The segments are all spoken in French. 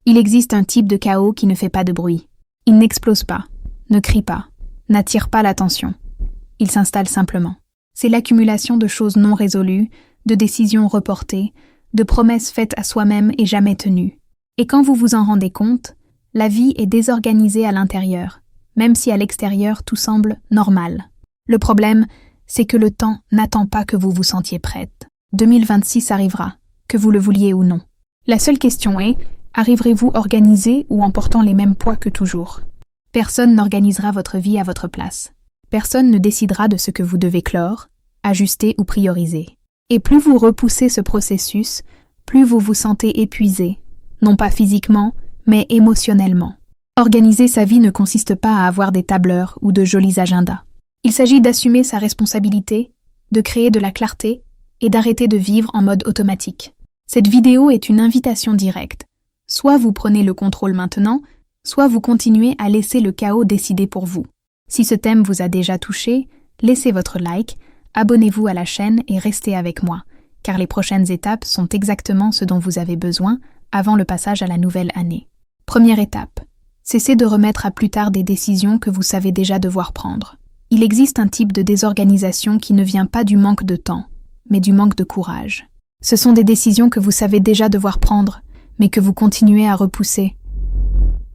Il existe un type de chaos qui ne fait pas de bruit. Il n'explose pas, ne crie pas, n'attire pas l'attention. Il s'installe simplement. C'est l'accumulation de choses non résolues, de décisions reportées, de promesses faites à soi-même et jamais tenues. Et quand vous vous en rendez compte, la vie est désorganisée à l'intérieur, même si à l'extérieur tout semble normal. Le problème, c'est que le temps n'attend pas que vous vous sentiez prête. 2026 arrivera, que vous le vouliez ou non. La seule question est, arriverez-vous organisé ou en portant les mêmes poids que toujours? Personne n'organisera votre vie à votre place. Personne ne décidera de ce que vous devez clore, ajuster ou prioriser. Et plus vous repoussez ce processus, plus vous vous sentez épuisé, non pas physiquement, mais émotionnellement. Organiser sa vie ne consiste pas à avoir des tableurs ou de jolis agendas. Il s'agit d'assumer sa responsabilité, de créer de la clarté et d'arrêter de vivre en mode automatique. Cette vidéo est une invitation directe. Soit vous prenez le contrôle maintenant, soit vous continuez à laisser le chaos décider pour vous. Si ce thème vous a déjà touché, laissez votre like, abonnez-vous à la chaîne et restez avec moi, car les prochaines étapes sont exactement ce dont vous avez besoin avant le passage à la nouvelle année. Première étape. Cessez de remettre à plus tard des décisions que vous savez déjà devoir prendre. Il existe un type de désorganisation qui ne vient pas du manque de temps, mais du manque de courage. Ce sont des décisions que vous savez déjà devoir prendre, mais que vous continuez à repousser.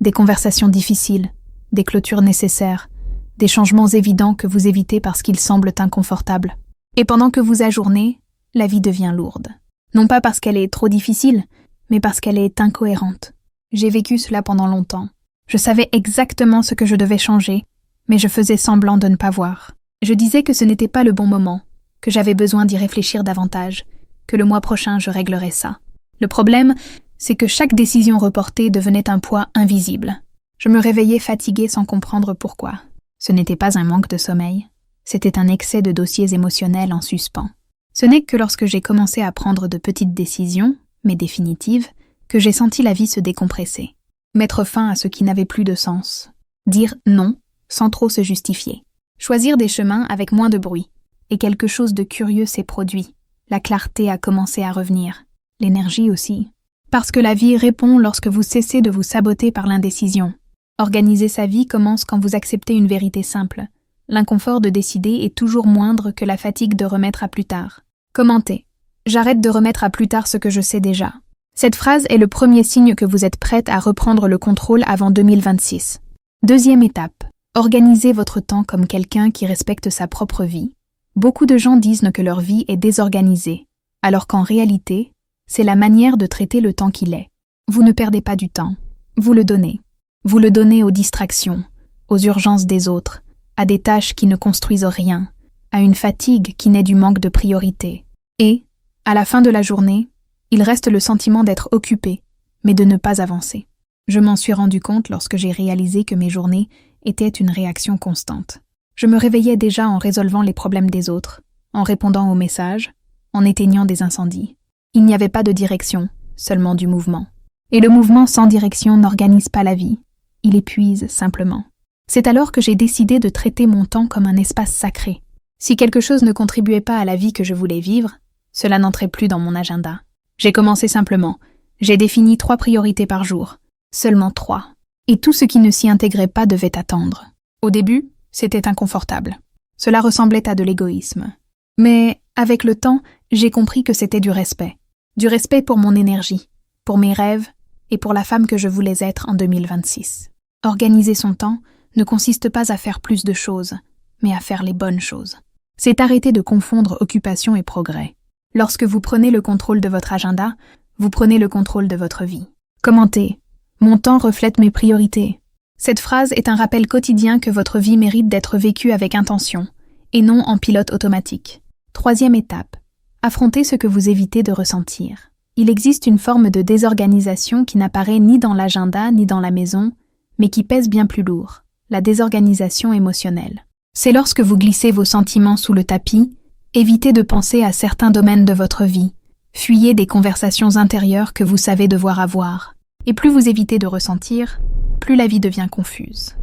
Des conversations difficiles, des clôtures nécessaires, des changements évidents que vous évitez parce qu'ils semblent inconfortables. Et pendant que vous ajournez, la vie devient lourde. Non pas parce qu'elle est trop difficile, mais parce qu'elle est incohérente. J'ai vécu cela pendant longtemps. Je savais exactement ce que je devais changer, mais je faisais semblant de ne pas voir. Je disais que ce n'était pas le bon moment, que j'avais besoin d'y réfléchir davantage, que le mois prochain je réglerais ça. Le problème, c'est que chaque décision reportée devenait un poids invisible. Je me réveillais fatiguée sans comprendre pourquoi. Ce n'était pas un manque de sommeil, c'était un excès de dossiers émotionnels en suspens. Ce n'est que lorsque j'ai commencé à prendre de petites décisions, mais définitives, que j'ai senti la vie se décompresser. Mettre fin à ce qui n'avait plus de sens. Dire non, sans trop se justifier. Choisir des chemins avec moins de bruit. Et quelque chose de curieux s'est produit. La clarté a commencé à revenir. L'énergie aussi. Parce que la vie répond lorsque vous cessez de vous saboter par l'indécision. Organiser sa vie commence quand vous acceptez une vérité simple. L'inconfort de décider est toujours moindre que la fatigue de remettre à plus tard. Commentez. J'arrête de remettre à plus tard ce que je sais déjà. Cette phrase est le premier signe que vous êtes prête à reprendre le contrôle avant 2026. Deuxième étape. Organisez votre temps comme quelqu'un qui respecte sa propre vie. Beaucoup de gens disent que leur vie est désorganisée, alors qu'en réalité, c'est la manière de traiter le temps qu'il est. Vous ne perdez pas du temps. Vous le donnez. Vous le donnez aux distractions, aux urgences des autres, à des tâches qui ne construisent rien, à une fatigue qui naît du manque de priorité. Et, à la fin de la journée, il reste le sentiment d'être occupé, mais de ne pas avancer. Je m'en suis rendu compte lorsque j'ai réalisé que mes journées étaient une réaction constante. Je me réveillais déjà en résolvant les problèmes des autres, en répondant aux messages, en éteignant des incendies. Il n'y avait pas de direction, seulement du mouvement. Et le mouvement sans direction n'organise pas la vie. Il épuise simplement. C'est alors que j'ai décidé de traiter mon temps comme un espace sacré. Si quelque chose ne contribuait pas à la vie que je voulais vivre, cela n'entrait plus dans mon agenda. J'ai commencé simplement. J'ai défini 3 priorités par jour. Seulement 3. Et tout ce qui ne s'y intégrait pas devait attendre. Au début, c'était inconfortable. Cela ressemblait à de l'égoïsme. Mais, avec le temps, j'ai compris que c'était du respect. Du respect pour mon énergie, pour mes rêves et pour la femme que je voulais être en 2026. Organiser son temps ne consiste pas à faire plus de choses, mais à faire les bonnes choses. C'est arrêter de confondre occupation et progrès. Lorsque vous prenez le contrôle de votre agenda, vous prenez le contrôle de votre vie. Commentez. Mon temps reflète mes priorités. Cette phrase est un rappel quotidien que votre vie mérite d'être vécue avec intention, et non en pilote automatique. Troisième étape. Affrontez ce que vous évitez de ressentir. Il existe une forme de désorganisation qui n'apparaît ni dans l'agenda ni dans la maison, mais qui pèse bien plus lourd, la désorganisation émotionnelle. C'est lorsque vous glissez vos sentiments sous le tapis, évitez de penser à certains domaines de votre vie, fuyez des conversations intérieures que vous savez devoir avoir. Et plus vous évitez de ressentir, plus la vie devient confuse.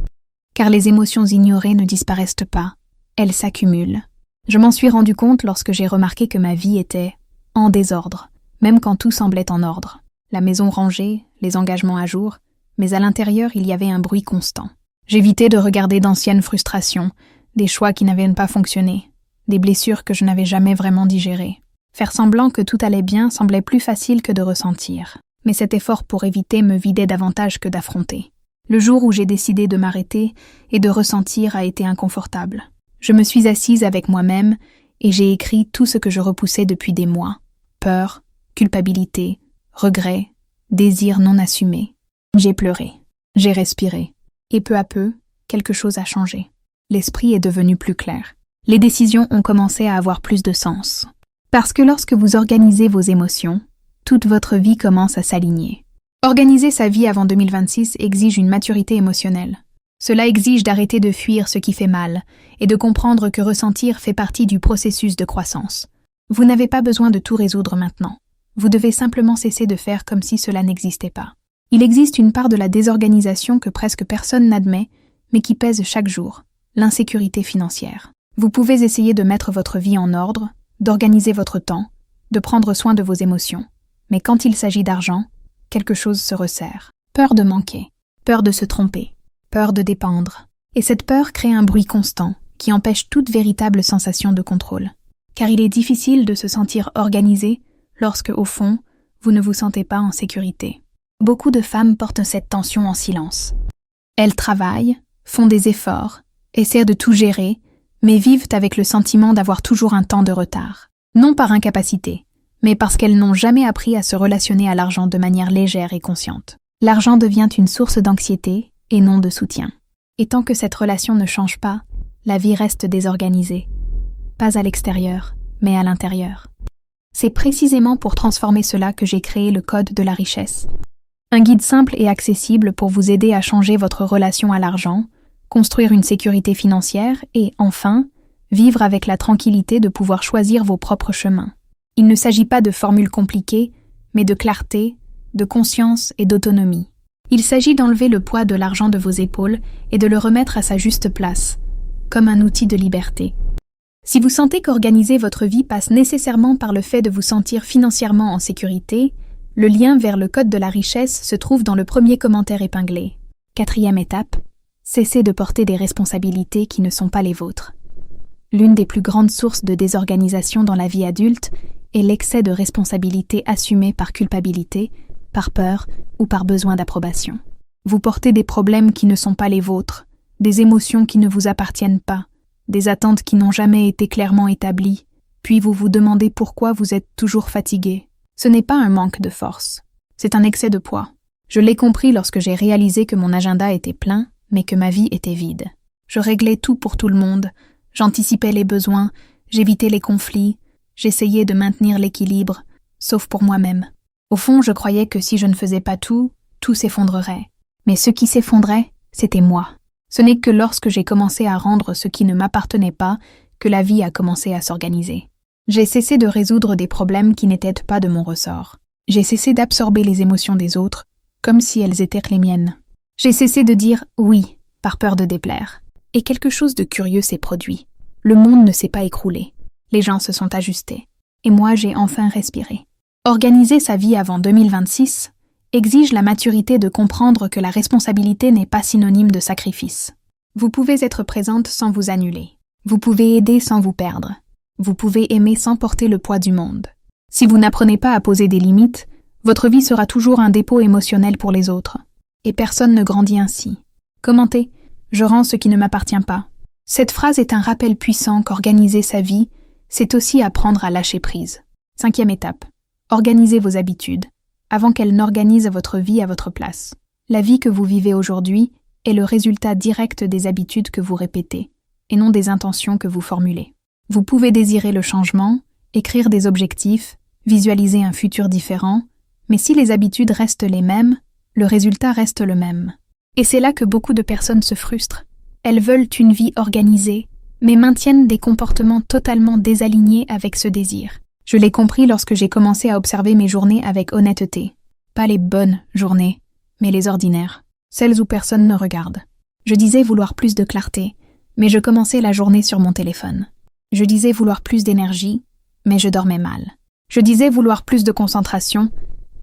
Car les émotions ignorées ne disparaissent pas, elles s'accumulent. Je m'en suis rendu compte lorsque j'ai remarqué que ma vie était en désordre, même quand tout semblait en ordre. La maison rangée, les engagements à jour, mais à l'intérieur, il y avait un bruit constant. J'évitais de regarder d'anciennes frustrations, des choix qui n'avaient pas fonctionné, des blessures que je n'avais jamais vraiment digérées. Faire semblant que tout allait bien semblait plus facile que de ressentir, mais cet effort pour éviter me vidait davantage que d'affronter. Le jour où j'ai décidé de m'arrêter et de ressentir a été inconfortable. Je me suis assise avec moi-même et j'ai écrit tout ce que je repoussais depuis des mois. Peur, culpabilité, regret, désir non assumé. J'ai pleuré, j'ai respiré, et peu à peu, quelque chose a changé. L'esprit est devenu plus clair. Les décisions ont commencé à avoir plus de sens. Parce que lorsque vous organisez vos émotions, toute votre vie commence à s'aligner. Organiser sa vie avant 2026 exige une maturité émotionnelle. Cela exige d'arrêter de fuir ce qui fait mal et de comprendre que ressentir fait partie du processus de croissance. Vous n'avez pas besoin de tout résoudre maintenant. Vous devez simplement cesser de faire comme si cela n'existait pas. Il existe une part de la désorganisation que presque personne n'admet, mais qui pèse chaque jour, l'insécurité financière. Vous pouvez essayer de mettre votre vie en ordre, d'organiser votre temps, de prendre soin de vos émotions. Mais quand il s'agit d'argent, quelque chose se resserre. Peur de manquer, peur de se tromper, peur de dépendre. Et cette peur crée un bruit constant qui empêche toute véritable sensation de contrôle. Car il est difficile de se sentir organisé lorsque, au fond, vous ne vous sentez pas en sécurité. Beaucoup de femmes portent cette tension en silence. Elles travaillent, font des efforts, essaient de tout gérer, mais vivent avec le sentiment d'avoir toujours un temps de retard. Non par incapacité, mais parce qu'elles n'ont jamais appris à se relationner à l'argent de manière légère et consciente. L'argent devient une source d'anxiété et non de soutien. Et tant que cette relation ne change pas, la vie reste désorganisée. Pas à l'extérieur, mais à l'intérieur. C'est précisément pour transformer cela que j'ai créé le Code de la richesse. Un guide simple et accessible pour vous aider à changer votre relation à l'argent, construire une sécurité financière et, enfin, vivre avec la tranquillité de pouvoir choisir vos propres chemins. Il ne s'agit pas de formules compliquées, mais de clarté, de conscience et d'autonomie. Il s'agit d'enlever le poids de l'argent de vos épaules et de le remettre à sa juste place, comme un outil de liberté. Si vous sentez qu'organiser votre vie passe nécessairement par le fait de vous sentir financièrement en sécurité, le lien vers le Code de la richesse se trouve dans le premier commentaire épinglé. 4e étape, cessez de porter des responsabilités qui ne sont pas les vôtres. L'une des plus grandes sources de désorganisation dans la vie adulte est l'excès de responsabilité assumée par culpabilité, par peur ou par besoin d'approbation. Vous portez des problèmes qui ne sont pas les vôtres, des émotions qui ne vous appartiennent pas, des attentes qui n'ont jamais été clairement établies, puis vous vous demandez pourquoi vous êtes toujours fatigué. Ce n'est pas un manque de force, c'est un excès de poids. Je l'ai compris lorsque j'ai réalisé que mon agenda était plein, mais que ma vie était vide. Je réglais tout pour tout le monde, j'anticipais les besoins, j'évitais les conflits, j'essayais de maintenir l'équilibre, sauf pour moi-même. Au fond, je croyais que si je ne faisais pas tout, tout s'effondrerait. Mais ce qui s'effondrait, c'était moi. Ce n'est que lorsque j'ai commencé à rendre ce qui ne m'appartenait pas que la vie a commencé à s'organiser. J'ai cessé de résoudre des problèmes qui n'étaient pas de mon ressort. J'ai cessé d'absorber les émotions des autres, comme si elles étaient les miennes. J'ai cessé de dire « oui » par peur de déplaire. Et quelque chose de curieux s'est produit. Le monde ne s'est pas écroulé. Les gens se sont ajustés. Et moi, j'ai enfin respiré. Organiser sa vie avant 2026 exige la maturité de comprendre que la responsabilité n'est pas synonyme de sacrifice. Vous pouvez être présente sans vous annuler. Vous pouvez aider sans vous perdre. Vous pouvez aimer sans porter le poids du monde. Si vous n'apprenez pas à poser des limites, votre vie sera toujours un dépôt émotionnel pour les autres. Et personne ne grandit ainsi. Commentez « Je rends ce qui ne m'appartient pas ». Cette phrase est un rappel puissant qu'organiser sa vie, c'est aussi apprendre à lâcher prise. 5e étape. Organisez vos habitudes, avant qu'elles n'organisent votre vie à votre place. La vie que vous vivez aujourd'hui est le résultat direct des habitudes que vous répétez, et non des intentions que vous formulez. Vous pouvez désirer le changement, écrire des objectifs, visualiser un futur différent, mais si les habitudes restent les mêmes, le résultat reste le même. Et c'est là que beaucoup de personnes se frustrent. Elles veulent une vie organisée, mais maintiennent des comportements totalement désalignés avec ce désir. Je l'ai compris lorsque j'ai commencé à observer mes journées avec honnêteté. Pas les bonnes journées, mais les ordinaires, celles où personne ne regarde. Je disais vouloir plus de clarté, mais je commençais la journée sur mon téléphone. Je disais vouloir plus d'énergie, mais je dormais mal. Je disais vouloir plus de concentration,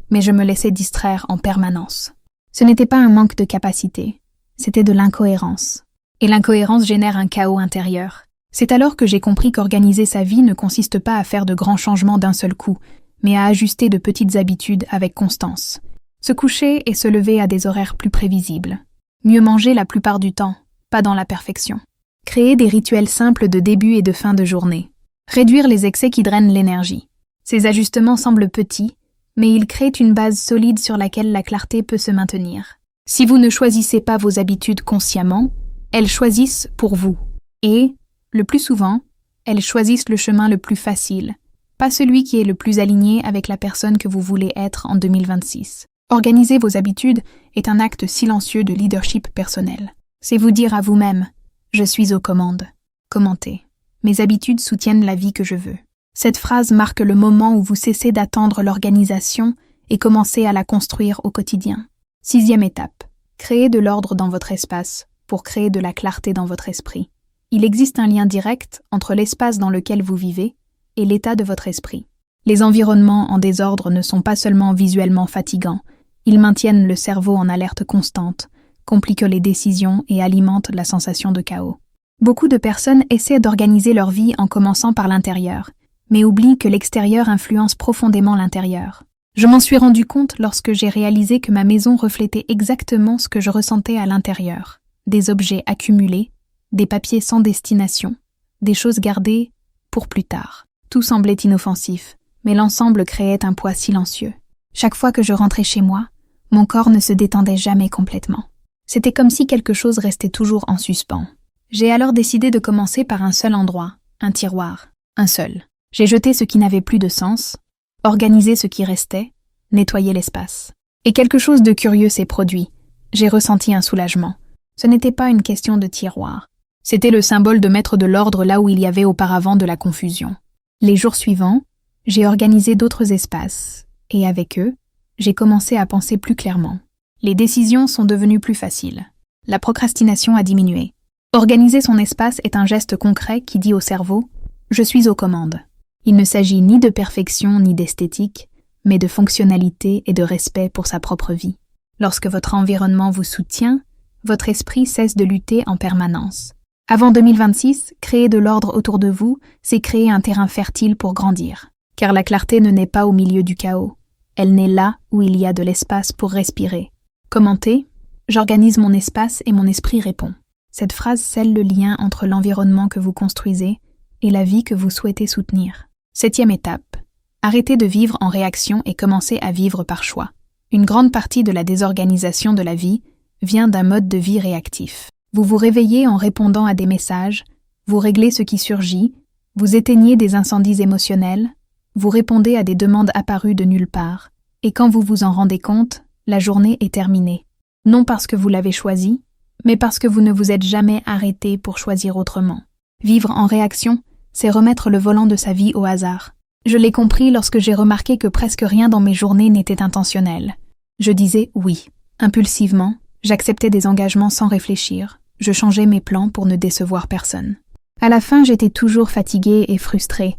mais je me laissais distraire en permanence. Ce n'était pas un manque de capacité, c'était de l'incohérence. Et l'incohérence génère un chaos intérieur. C'est alors que j'ai compris qu'organiser sa vie ne consiste pas à faire de grands changements d'un seul coup, mais à ajuster de petites habitudes avec constance. Se coucher et se lever à des horaires plus prévisibles. Mieux manger la plupart du temps, pas dans la perfection. Créer des rituels simples de début et de fin de journée. Réduire les excès qui drainent l'énergie. Ces ajustements semblent petits, mais ils créent une base solide sur laquelle la clarté peut se maintenir. Si vous ne choisissez pas vos habitudes consciemment, elles choisissent pour vous. Et, le plus souvent, elles choisissent le chemin le plus facile, pas celui qui est le plus aligné avec la personne que vous voulez être en 2026. Organiser vos habitudes est un acte silencieux de leadership personnel. C'est vous dire à vous-même « Je suis aux commandes ». Commentez « Mes habitudes soutiennent la vie que je veux ». Cette phrase marque le moment où vous cessez d'attendre l'organisation et commencez à la construire au quotidien. 6e étape. Créez de l'ordre dans votre espace pour créer de la clarté dans votre esprit. Il existe un lien direct entre l'espace dans lequel vous vivez et l'état de votre esprit. Les environnements en désordre ne sont pas seulement visuellement fatigants, ils maintiennent le cerveau en alerte constante, compliquent les décisions et alimentent la sensation de chaos. Beaucoup de personnes essaient d'organiser leur vie en commençant par l'intérieur, mais oublient que l'extérieur influence profondément l'intérieur. Je m'en suis rendu compte lorsque j'ai réalisé que ma maison reflétait exactement ce que je ressentais à l'intérieur. Des objets accumulés, des papiers sans destination, des choses gardées pour plus tard. Tout semblait inoffensif, mais l'ensemble créait un poids silencieux. Chaque fois que je rentrais chez moi, mon corps ne se détendait jamais complètement. C'était comme si quelque chose restait toujours en suspens. J'ai alors décidé de commencer par un seul endroit, un tiroir, un seul. J'ai jeté ce qui n'avait plus de sens, organisé ce qui restait, nettoyé l'espace. Et quelque chose de curieux s'est produit. J'ai ressenti un soulagement. Ce n'était pas une question de tiroir. C'était le symbole de mettre de l'ordre là où il y avait auparavant de la confusion. Les jours suivants, j'ai organisé d'autres espaces, et avec eux, j'ai commencé à penser plus clairement. Les décisions sont devenues plus faciles. La procrastination a diminué. Organiser son espace est un geste concret qui dit au cerveau « Je suis aux commandes ». Il ne s'agit ni de perfection ni d'esthétique, mais de fonctionnalité et de respect pour sa propre vie. Lorsque votre environnement vous soutient, votre esprit cesse de lutter en permanence. Avant 2026, créer de l'ordre autour de vous, c'est créer un terrain fertile pour grandir. Car la clarté ne naît pas au milieu du chaos. Elle naît là où il y a de l'espace pour respirer. Commentez, j'organise mon espace et mon esprit répond. Cette phrase scelle le lien entre l'environnement que vous construisez et la vie que vous souhaitez soutenir. 7e étape. Arrêtez de vivre en réaction et commencez à vivre par choix. Une grande partie de la désorganisation de la vie vient d'un mode de vie réactif. Vous vous réveillez en répondant à des messages, vous réglez ce qui surgit, vous éteignez des incendies émotionnels, vous répondez à des demandes apparues de nulle part, et quand vous vous en rendez compte, la journée est terminée. Non parce que vous l'avez choisi, mais parce que vous ne vous êtes jamais arrêté pour choisir autrement. Vivre en réaction, c'est remettre le volant de sa vie au hasard. Je l'ai compris lorsque j'ai remarqué que presque rien dans mes journées n'était intentionnel. Je disais oui, impulsivement, j'acceptais des engagements sans réfléchir, je changeais mes plans pour ne décevoir personne. À la fin, j'étais toujours fatiguée et frustrée,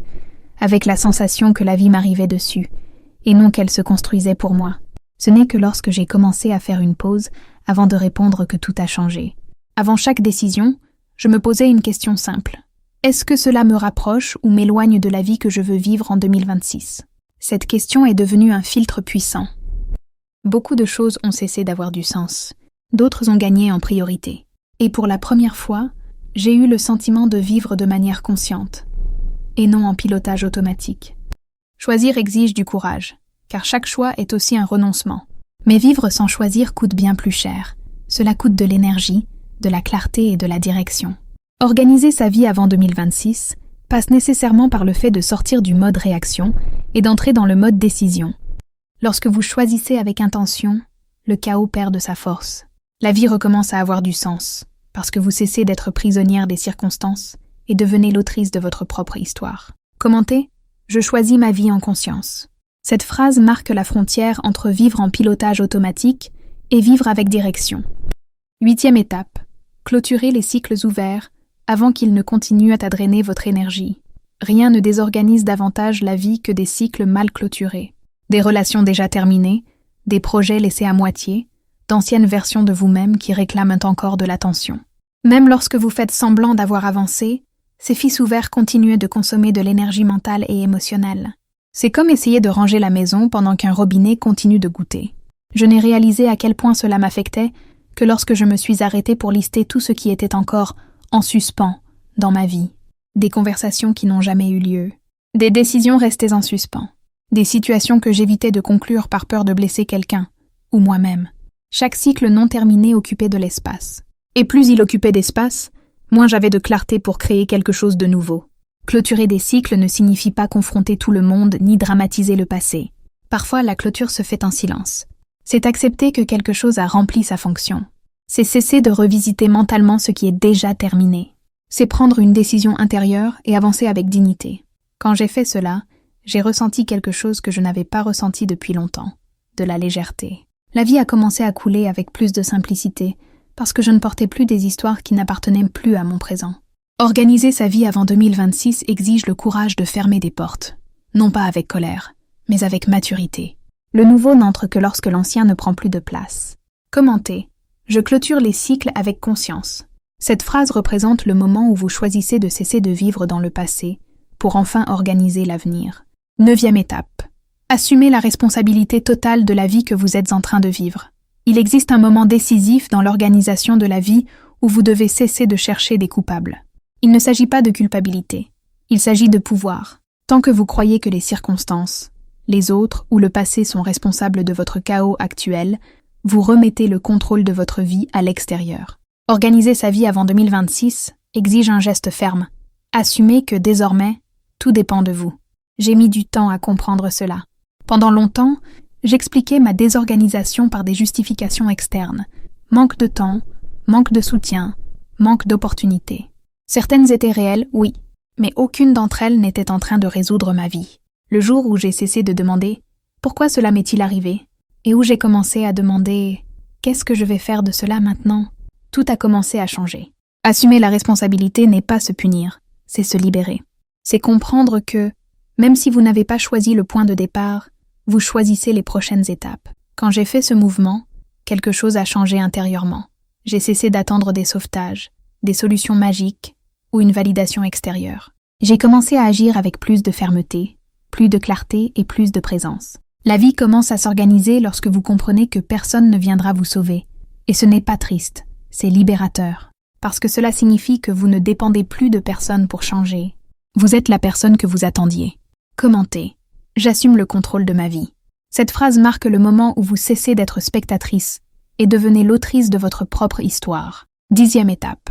avec la sensation que la vie m'arrivait dessus, et non qu'elle se construisait pour moi. Ce n'est que lorsque j'ai commencé à faire une pause avant de répondre que tout a changé. Avant chaque décision, je me posais une question simple. Est-ce que cela me rapproche ou m'éloigne de la vie que je veux vivre en 2026 ? Cette question est devenue un filtre puissant. Beaucoup de choses ont cessé d'avoir du sens. D'autres ont gagné en priorité. Et pour la première fois, j'ai eu le sentiment de vivre de manière consciente, et non en pilotage automatique. Choisir exige du courage, car chaque choix est aussi un renoncement. Mais vivre sans choisir coûte bien plus cher. Cela coûte de l'énergie, de la clarté et de la direction. Organiser sa vie avant 2026 passe nécessairement par le fait de sortir du mode réaction et d'entrer dans le mode décision. Lorsque vous choisissez avec intention, le chaos perd de sa force. La vie recommence à avoir du sens, parce que vous cessez d'être prisonnière des circonstances et devenez l'autrice de votre propre histoire. Commentez, je choisis ma vie en conscience. Cette phrase marque la frontière entre vivre en pilotage automatique et vivre avec direction. 8e étape. Clôturez les cycles ouverts avant qu'ils ne continuent à drainer votre énergie. Rien ne désorganise davantage la vie que des cycles mal clôturés. Des relations déjà terminées, des projets laissés à moitié, d'anciennes versions de vous-même qui réclament encore de l'attention. Même lorsque vous faites semblant d'avoir avancé, ces fils ouverts continuent de consommer de l'énergie mentale et émotionnelle. C'est comme essayer de ranger la maison pendant qu'un robinet continue de goutter. Je n'ai réalisé à quel point cela m'affectait que lorsque je me suis arrêtée pour lister tout ce qui était encore en suspens dans ma vie. Des conversations qui n'ont jamais eu lieu, des décisions restées en suspens, des situations que j'évitais de conclure par peur de blesser quelqu'un, ou moi-même. Chaque cycle non terminé occupait de l'espace. Et plus il occupait d'espace, moins j'avais de clarté pour créer quelque chose de nouveau. Clôturer des cycles ne signifie pas confronter tout le monde ni dramatiser le passé. Parfois, la clôture se fait en silence. C'est accepter que quelque chose a rempli sa fonction. C'est cesser de revisiter mentalement ce qui est déjà terminé. C'est prendre une décision intérieure et avancer avec dignité. Quand j'ai fait cela, j'ai ressenti quelque chose que je n'avais pas ressenti depuis longtemps, de la légèreté. La vie a commencé à couler avec plus de simplicité, parce que je ne portais plus des histoires qui n'appartenaient plus à mon présent. Organiser sa vie avant 2026 exige le courage de fermer des portes, non pas avec colère, mais avec maturité. Le nouveau n'entre que lorsque l'ancien ne prend plus de place. Commentez. Je clôture les cycles avec conscience. Cette phrase représente le moment où vous choisissez de cesser de vivre dans le passé pour enfin organiser l'avenir. 9e étape. Assumez la responsabilité totale de la vie que vous êtes en train de vivre. Il existe un moment décisif dans l'organisation de la vie où vous devez cesser de chercher des coupables. Il ne s'agit pas de culpabilité. Il s'agit de pouvoir. Tant que vous croyez que les circonstances, les autres ou le passé sont responsables de votre chaos actuel, vous remettez le contrôle de votre vie à l'extérieur. Organiser sa vie avant 2026 exige un geste ferme. Assumez que désormais, tout dépend de vous. J'ai mis du temps à comprendre cela. Pendant longtemps, j'expliquais ma désorganisation par des justifications externes. Manque de temps, manque de soutien, manque d'opportunités. Certaines étaient réelles, oui, mais aucune d'entre elles n'était en train de résoudre ma vie. Le jour où j'ai cessé de demander « Pourquoi cela m'est-il arrivé ?» et où j'ai commencé à demander « Qu'est-ce que je vais faire de cela maintenant ?» tout a commencé à changer. Assumer la responsabilité n'est pas se punir, c'est se libérer. C'est comprendre que, même si vous n'avez pas choisi le point de départ, vous choisissez les prochaines étapes. Quand j'ai fait ce mouvement, quelque chose a changé intérieurement. J'ai cessé d'attendre des sauvetages, des solutions magiques ou une validation extérieure. J'ai commencé à agir avec plus de fermeté, plus de clarté et plus de présence. La vie commence à s'organiser lorsque vous comprenez que personne ne viendra vous sauver. Et ce n'est pas triste, c'est libérateur. Parce que cela signifie que vous ne dépendez plus de personne pour changer. Vous êtes la personne que vous attendiez. Commentez. J'assume le contrôle de ma vie. Cette phrase marque le moment où vous cessez d'être spectatrice et devenez l'autrice de votre propre histoire. 10e étape.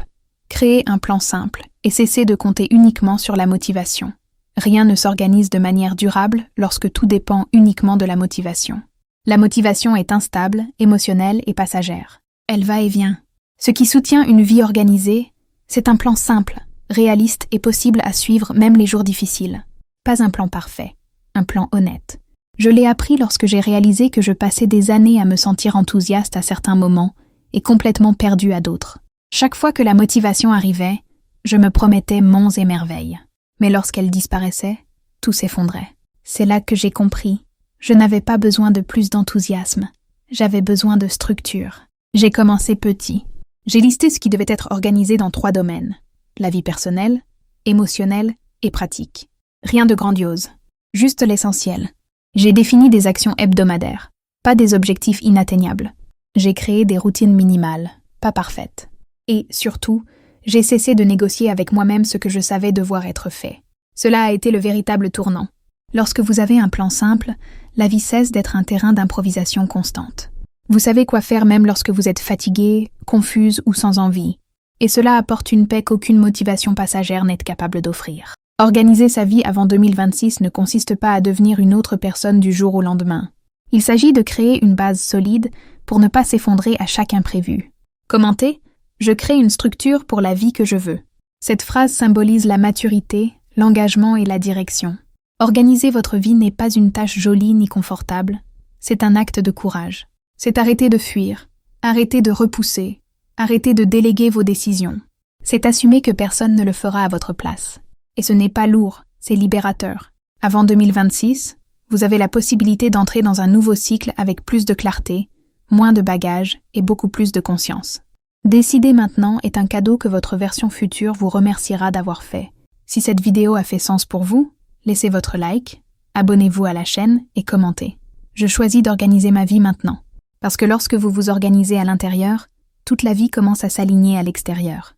Créez un plan simple et cessez de compter uniquement sur la motivation. Rien ne s'organise de manière durable lorsque tout dépend uniquement de la motivation. La motivation est instable, émotionnelle et passagère. Elle va et vient. Ce qui soutient une vie organisée, c'est un plan simple, réaliste et possible à suivre même les jours difficiles. Pas un plan parfait, un plan honnête. Je l'ai appris lorsque j'ai réalisé que je passais des années à me sentir enthousiaste à certains moments et complètement perdue à d'autres. Chaque fois que la motivation arrivait, je me promettais monts et merveilles. Mais lorsqu'elle disparaissait, tout s'effondrait. C'est là que j'ai compris. Je n'avais pas besoin de plus d'enthousiasme. J'avais besoin de structure. J'ai commencé petit. J'ai listé ce qui devait être organisé dans 3 domaines. La vie personnelle, émotionnelle et pratique. Rien de grandiose. Juste l'essentiel. J'ai défini des actions hebdomadaires, pas des objectifs inatteignables. J'ai créé des routines minimales, pas parfaites. Et, surtout, j'ai cessé de négocier avec moi-même ce que je savais devoir être fait. Cela a été le véritable tournant. Lorsque vous avez un plan simple, la vie cesse d'être un terrain d'improvisation constante. Vous savez quoi faire même lorsque vous êtes fatigué, confuse ou sans envie. Et cela apporte une paix qu'aucune motivation passagère n'est capable d'offrir. Organiser sa vie avant 2026 ne consiste pas à devenir une autre personne du jour au lendemain. Il s'agit de créer une base solide pour ne pas s'effondrer à chaque imprévu. Commentez, je crée une structure pour la vie que je veux. Cette phrase symbolise la maturité, l'engagement et la direction. Organiser votre vie n'est pas une tâche jolie ni confortable, c'est un acte de courage. C'est arrêter de fuir, arrêter de repousser, arrêter de déléguer vos décisions. C'est assumer que personne ne le fera à votre place. Et ce n'est pas lourd, c'est libérateur. Avant 2026, Vous avez la possibilité d'entrer dans un nouveau cycle avec plus de clarté, moins de bagages et beaucoup plus de conscience. Décider maintenant est un cadeau que votre version future vous remerciera d'avoir fait. Si cette vidéo a fait sens pour vous, laissez votre like, abonnez-vous à la chaîne et commentez. Je choisis d'organiser ma vie maintenant. Parce que lorsque vous vous organisez à l'intérieur, toute la vie commence à s'aligner à l'extérieur.